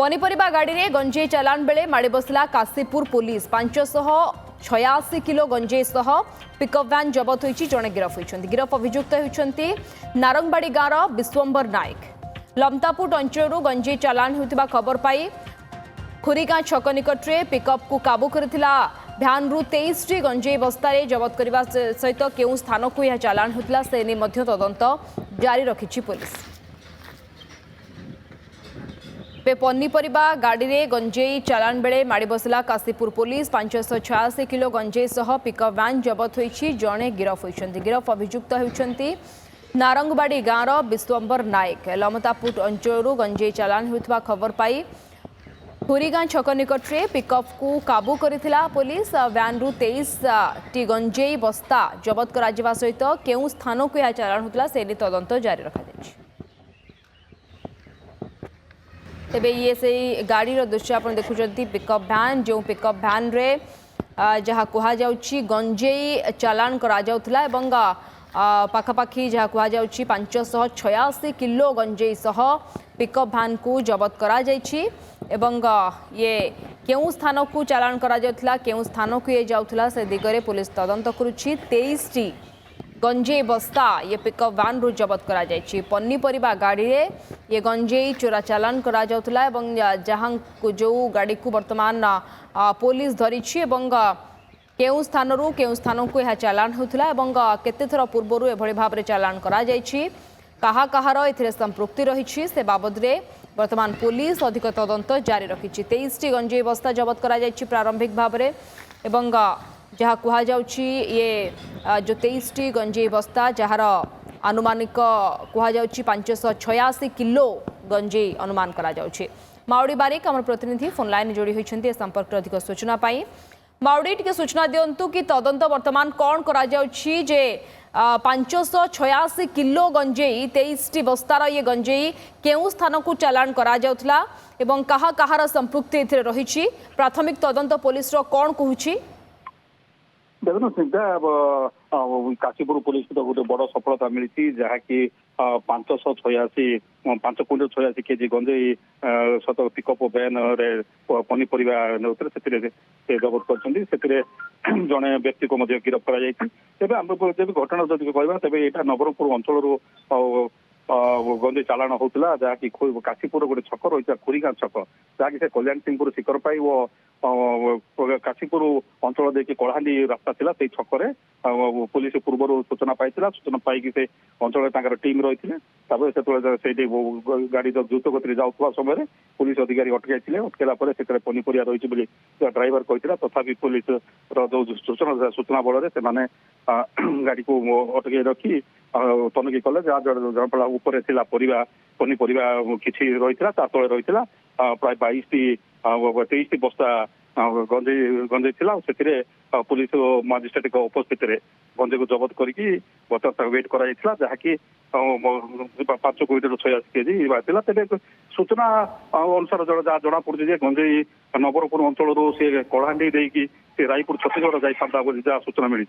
पनीपरिबा गाड़ी में गंजेई चालाण बेले माड़ी बसला काशीपुर पुलिस 586 किलो गंजेई सह पिकअप भैन जबत होती जड़े गिरफ होती गिरफ अभियुक्त होती नारंगबाड़ी गाँव विश्वंबर नायक लमतापुट अंचल गंजेई चालाण होता खबर पाई खुरीगाँ छक निकट में पिकअप को काबू करथिला भ्यान रु 23 टी गंजेई बस्तार जबत करने सहित केउ स्थान को यह चालाण होता से नहीं तदंत जारी रखी पुलिस। पनीपरिबा गाड़ी में गंजेई चालाण बेले माड़ी बसला काशीपुर पुलिस 586 किलो गंजेई सह पिकअप भैन जबत होती जड़े गिरफ होती गिरफ अभियुक्त होती नारंगबाड़ी गाँव विश्वंबर नायक लमतापुट अंचल गंजेई चालाण होता खबर पाई खुरीगाँ छक निकट में पिकअप को काबू करथिला पुलिस भैन रु 23 टी गंजेई बस्ता जबत करा सहित केउ स्थान को यह चालाण होता से तदंत जारी रखा तेबे ये से गाड़ी दृश्य आप देखुं पिकअप भैन जो पिकअप भैन रे जहाँ कहुच्छी गंजेई चालाण करा पाखापाखि जहाँ कहुच्छी 586 किलो गंजेई सह पिकअप भैन को जबत करा ये केउ स्थान को चालाण करा केउ स्थान को ये जाउथला से दिगरे पुलिस तदंत करुछि 23 टी गंजेई बस्ता ये पिकअप भैन रु जबत करा पनीपरिबा गाड़ी रे ये गंजेई चोरा चालान करा जाउथला एवं जहां जो गाड़ी को वर्तमान पुलिस धरी केउ स्थान को यह चालान होता एवं केते थर पूर्व एभली भाव में चालान करा कहा कहार एथिरे संपृक्ति रही से बाबद रे वर्तमान पुलिस अधिक तदंत जारी रखी 23 टी गंजेई बस्ता जबत करा प्रारंभिक भाव में एवं जहाँ कहुच्छी ये जो 23 टी गंजेई बस्ता जार आनुमानिक कहुच्छी 586 किलो गंजेई अनुमान करा माउडी बारिक आम प्रतिनिधि फोन लाइन जोड़ी होती संपर्क अधिक सूचना पाई माउडी टी सूचना दिंतु कि तदंत वर्तमान कौन करा जे 586 किलो गंजेई 23 टी बस्तार ये गंजेई केउ स्थान को चालाण करा एवं कहा कहार संपृक्ति रही प्राथमिक तदंत पुलिस कौन कहूँ देखो सीधा काशीपुर पुलिस को गोटे बड़ सफलता मिली जहाँकि 586 क्विंटल 86 केजी गंजेई सत पिकअप भैन पनीपरिबा से जबत कर जड़े व्यक्ति को गिरफ्त कर घटना जब कह तेज यहाँ नवरंगपुर अंचल गंजेई चालाण होता जहाँकि काशीपुर गोटे छक रही खुरीगाँ छक जहाँकि से कल्याण सिंहपुर शिखर पाई काशीपुर अंचल देखिए कलाहांडी रास्ता थिला से छक पुलिस पूर्व सूचना पाई सूचना पाई से अंचल टीम रही से गाड़ी द्रुत गति जाऊा समय पुलिस अधिकारी अटकाई अटकला पनीपरिया रही ड्राइवर कहला तथापि पुलिस जो सूचना बल से गाड़ी को अटकई रखी तनखी कले जहाँ उपर पनीपरिया किसी रही तले रही प्राय 23 टी बस्ता गंजेई से पुलिस मजिस्ट्रेट उपस्थित गंजेई को जबत करके बर्तमान वेट कर जहाँकि 5 क्विंटल 86 केजी बाहर तेज सूचना अनुसार जहाँ जना पड़ी गंजेई नवरंगपुर अंचल सी कलाहांडी से रायपुर छत्तीसगढ़ जाता जहाँ सूचना मिली।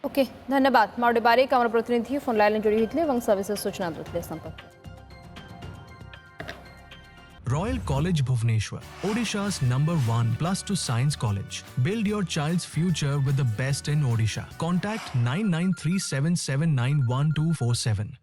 ओके धन्यवाद माउडी बारिक आम प्रतिनिधि फोन लाइन जोड़ी होते सविशेष सूचना देते संपर्क। Royal College Bhubaneswar, Odisha's #1 +2 science college. Build your child's future with the best in Odisha. Contact 9937791247.